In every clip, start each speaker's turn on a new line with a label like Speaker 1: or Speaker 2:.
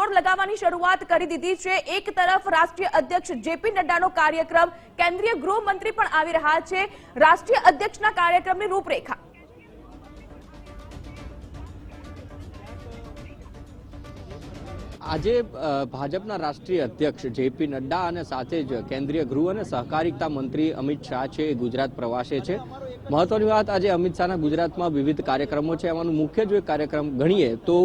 Speaker 1: Banner લગાવવાની શરૂઆત કરી દીધી છે। એક તરફ રાષ્ટ્રીય અધ્યક્ષ જેપી નડ્ડાનો કાર્યક્રમ, કેન્દ્રીય ગૃહમંત્રી પણ આવી રહ્યા છે। રાષ્ટ્રીય અધ્યક્ષના કાર્યક્રમની રૂપરેખા
Speaker 2: આજે ભાજપના રાષ્ટ્રીય અધ્યક્ષ જેપી નડ્ડા અને સાથે જ કેન્દ્રીય ગૃહ અને સહકારિતા મંત્રી અમિત શાહ છે એ ગુજરાત પ્રવાસે છે। મહત્વની વાત, આજે અમિત શાહના ગુજરાતમાં વિવિધ કાર્યક્રમો છે। એમાંનું મુખ્ય જો એક કાર્યક્રમ ગણીએ તો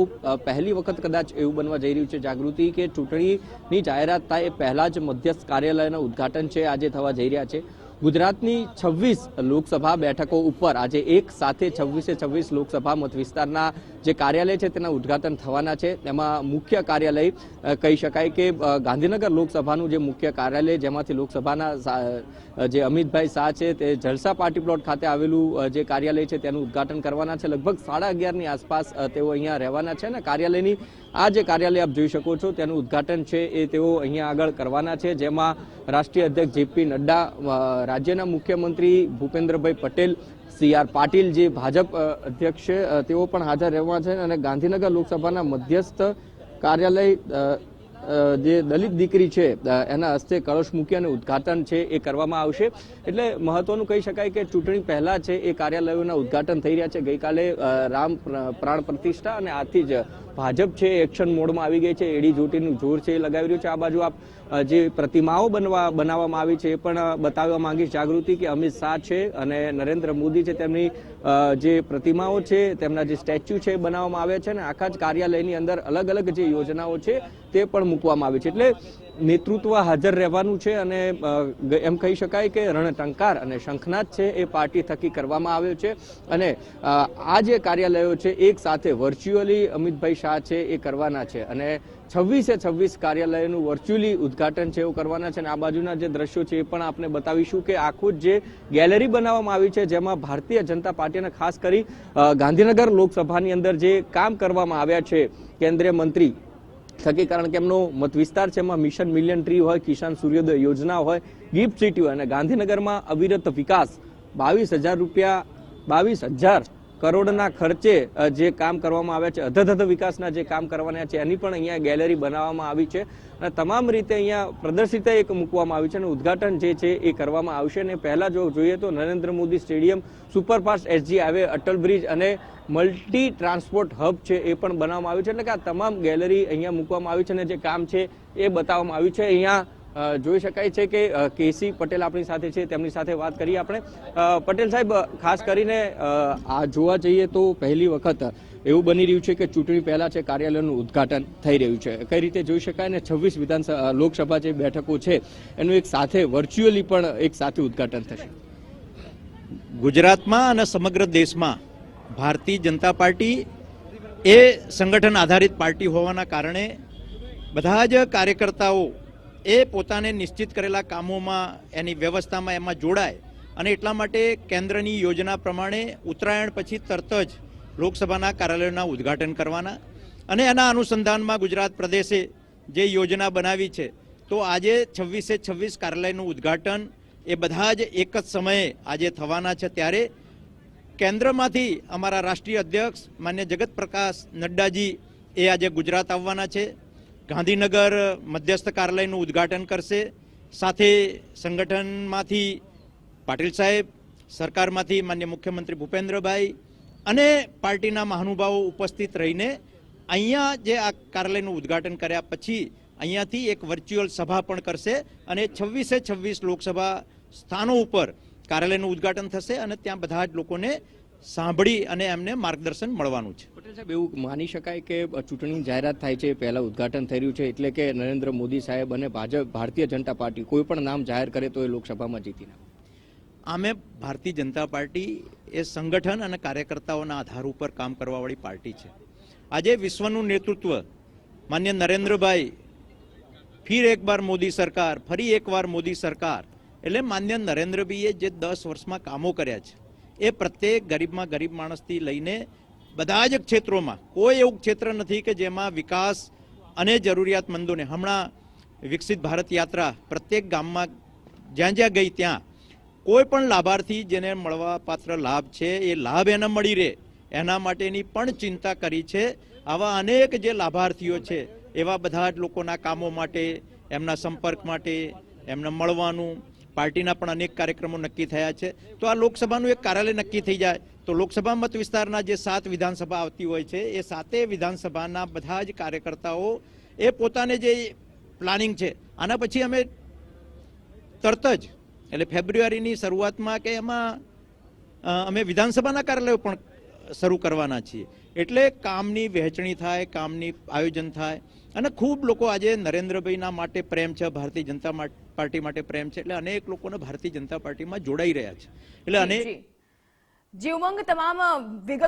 Speaker 2: પહેલી વખત કદાચ એવું બનવા જઈ રહ્યું છે જાગૃતિ કે ચૂંટણીની જાહેરાત થાય એ પહેલા જ મધ્યસ્થ કાર્યાલયના ઉદ્ઘાટન છે આજે થવા જઈ રહ્યા છે। ગુજરાતની 26 લોકસભા બેઠકો ઉપર આજે એક સાથે 26 લોકસભા મત વિસ્તારના જે કાર્યાલય છે તેના ઉદ્ઘાટન થવાના છે। તેમાં મુખ્ય કાર્યાલય કહી શકાય કે ગાંધીનગર લોકસભાનું જે મુખ્ય કાર્યાલય, જેમાંથી લોકસભાના જે અમિતભાઈ શાહ છે તે જલસા પાર્ટી પ્લોટ ખાતે આવેલું જે કાર્યાલય છે તેનું ઉદ્ઘાટન કરવાના છે। લગભગ 11:30ની આસપાસ તેઓ અહીંયા રહેવાના છે અને કાર્યાલયની આ જે કાર્યાલય આપ જોઈ શકો છો તેનું ઉદ્ઘાટન છે એ તેઓ અહીંયા આગળ કરવાના છે, જેમાં રાષ્ટ્રીય અધ્યક્ષ જેપી નડ્ડા, રાજ્યના મુખ્યમંત્રી ભૂપેન્દ્રભાઈ પટેલ, CR પાટીલ જે ભાજપ અધ્યક્ષ છે તેઓ પણ હાજર રહેવાના છે અને ગાંધીનગર લોકસભાના મધ્યસ્થ કાર્યાલય જે દલિત દીકરી છે એના હસ્તે કળશ મૂકી અને ઉદ્ઘાટન છે એ કરવામાં આવશે। એટલે મહત્વનું કહી શકાય કે ચૂંટણી પહેલા છે એ કાર્યાલયોના ઉદ્ઘાટન થઈ રહ્યા છે। ગઈકાલે રામ પ્રાણ પ્રતિષ્ઠા અને આથી જ ભાજપ છે એક્શન મોડમાં આવી ગઈ છે, એડી જોટીનું જોર છે એ લગાવી રહ્યું છે। આ બાજુ આપ જે પ્રતિમાઓ બનાવવામાં આવી છે એ પણ બતાવવા માંગીશ જાગૃતિ કે અમિત શાહ છે અને નરેન્દ્ર મોદી છે તેમની જે પ્રતિમાઓ છે, તેમના જે સ્ટેચ્યુ છે એ બનાવવામાં આવ્યા છે અને આખા જ કાર્યાલયની અંદર અલગ અલગ જે યોજનાઓ છે તે પણ મૂકવામાં આવી છે। એટલે નેતૃત્વ હાજર રહેવાનું છે અને એમ કહી શકાય કે રણટંકાર અને શંખનાદ છે એ પાર્ટી થકી કરવામાં આવ્યો છે અને આ જે કાર્યાલયો છે એક સાથે વર્ચ્યુઅલી અમિતભાઈ શાહ છે એ કરવાના છે અને 26 કાર્યાલયોનું વર્ચ્યુઅલી ઉદ્ઘાટન છે એવું કરવાના છે। અને આ બાજુના જે દ્રશ્યો છે એ પણ આપણે બતાવીશું કે આખું જે ગેલેરી બનાવવામાં આવી છે જેમાં ભારતીય જનતા પાર્ટીને ખાસ કરી ગાંધીનગર લોકસભાની અંદર જે કામ કરવામાં આવ્યા છે કેન્દ્રીય મંત્રી થકી, કારણ કે એમનો મત વિસ્તાર છે એમાં મિશન મિલિયન ટ્રી હોય, કિસાન સૂર્યોદય યોજના હોય, ગિફ્ટ સિટી હોય અને ગાંધીનગરમાં અવિરત વિકાસ 22,000 કરોડના ખર્ચે જે કામ કરવામાં આવ્યા છે, અધધ વિકાસના જે કામ કરવાના છે એની પણ અહીંયા ગેલેરી બનાવવામાં આવી છે અને તમામ રીતે અહીંયા પ્રદર્શિત એક મૂકવામાં આવી છે અને ઉદ્ઘાટન જે છે એ કરવામાં આવશે। અને પહેલા જો જોઈએ તો Narendra Modi stadium, superfast SG highway, Atal bridge અને મલ્ટી ટ્રાન્સપોર્ટ હબ છે એ પણ બનાવવામાં આવ્યું છે। એટલે કે આ તમામ ગેલેરી અહીંયા મૂકવામાં આવી છે અને જે કામ છે એ બતાવવામાં આવ્યું છે। અહીંયા જોઈ શકાય છે કે કેસી પટેલ આપણી સાથે છે, તેમની સાથે વાત કરીએ આપણે। પટેલ સાહેબ, ખાસ કરીને આ જોવા જઈએ તો પહેલી વખત એવું બની રહ્યું છે કે ચૂંટણી પહેલા છે કાર્યાલયનું ઉદ્ઘાટન થઈ રહ્યું છે, કઈ રીતે જોઈ શકાય ને 26 લોકસભા જે બેઠકો છે એનું એક સાથે વર્ચ્યુઅલી પણ એક સાથે ઉદ્ઘાટન થશે।
Speaker 3: ગુજરાતમાં અને સમગ્ર દેશમાં ભારતીય જનતા પાર્ટી એ સંગઠન આધારિત પાર્ટી હોવાના કારણે બધા જ કાર્યકર્તાઓ એ પોતાને નિશ્ચિત કરેલા કામોમાં, એની વ્યવસ્થામાં એમાં જોડાય અને એટલા માટે કેન્દ્રની યોજના પ્રમાણે ઉત્તરાયણ પછી તરત જ લોકસભાના કાર્યાલયોના ઉદ્ઘાટન કરવાના અને એના અનુસંધાનમાં ગુજરાત પ્રદેશે જે યોજના બનાવી છે તો આજે 26 કાર્યાલયનું ઉદ્ઘાટન એ બધા જ એક જ સમયે આજે થવાના છે। ત્યારે કેન્દ્રમાંથી અમારા રાષ્ટ્રીય અધ્યક્ષ માન્ય જગત પ્રકાશ નડ્ડાજી એ આજે ગુજરાત આવવાના છે, ગાંધીનગર મધ્યસ્થ કાર્યાલયનું ઉદ્ઘાટન કરશે, સાથે સંગઠનમાંથી પાટીલ સાહેબ, સરકારમાંથી માન્ય મુખ્યમંત્રી ભૂપેન્દ્રભાઈ અને પાર્ટીના મહાનુભાવો ઉપસ્થિત રહીને અહીંયા જે આ કાર્યાલયનું ઉદ્ઘાટન કર્યા પછી અહીંયાથી એક વર્ચ્યુઅલ સભા પણ કરશે અને 26 લોકસભા સ્થાનો ઉપર કાર્યાલયનું ઉદ્ઘાટન થશે અને ત્યાં બધા જ લોકોને સાંભળી અને એમને માર્ગદર્શન મળવાનું છે।
Speaker 2: પટેલ સાહેબ, એવું માની શકાય કે ચૂંટણી જાહેરાત થાય છે પહેલા ઉદ્ઘાટન થઈ રહ્યું છે એટલે કે નરેન્દ્ર મોદી સાહેબ અને ભારતીય જનતા પાર્ટી કોઈ પણ નામ જાહેર કરે તો એ લોકસભામાં જીતીને
Speaker 3: આમે ભારતીય જનતા પાર્ટી એ સંગઠન અને કાર્યકર્તાઓના આધાર ઉપર કામ કરવાવાળી પાર્ટી છે। આજે વિશ્વનું નેતૃત્વ માન્ય નરેન્દ્રભાઈ, ફિર એક બાર મોદી સરકાર, ફરી એકવાર મોદી સરકાર, એટલે માન્ય નરેન્દ્રભાઈએ જે 10 વર્ષમાં કામો કર્યા છે એ પ્રત્યેક ગરીબમાં ગરીબ માણસથી લઈને બધા જ ક્ષેત્રોમાં કોઈ એવું ક્ષેત્ર નથી કે જેમાં વિકાસ અને જરૂરિયાતમંદોને, હમણાં વિકસિત ભારત યાત્રા પ્રત્યેક ગામમાં જ્યાં જ્યાં ગઈ ત્યાં કોઈ પણ લાભાર્થી જેને મળવા પાત્ર લાભ છે એ લાભ એને મળી રહે એના માટેની પણ ચિંતા કરી છે। આવા અનેક જે લાભાર્થીઓ છે એવા બધા જ લોકોના કામો માટે, એમના સંપર્ક માટે, એમને મળવાનું, પાર્ટીના પણ અનેક કાર્યક્રમો નક્કી થયા છે. તો આ લોકસભાનું એક કાર્યાલય નક્કી થઈ જાય તો લોકસભા મત વિસ્તારના જે 7 વિધાનસભા આવતી હોય છે એ 7 વિધાનસભાના બધા જ કાર્યકર્તાઓ એ પોતાને જે પ્લાનિંગ છે આના પછી અમે તરત જ એટલે ફેબ્રુઆરીની શરૂઆતમાં કે એમાં અમે વિધાનસભાના કાર્યાલયો પણ શરૂ કરવાના છીએ. એટલે કામની વહેંચણી થાય, કામની આયોજન થાય અને ખૂબ લોકો આજે નરેન્દ્રભાઈના માટે પ્રેમ છે, ભારતીય જનતા પાર્ટી માટે પ્રેમ છે, એટલે અનેક લોકોને ભારતીય જનતા પાર્ટીમાં જોડાઈ રહ્યા છે. એટલે અનેક
Speaker 1: જી ઉમંગ, તમામ વિગત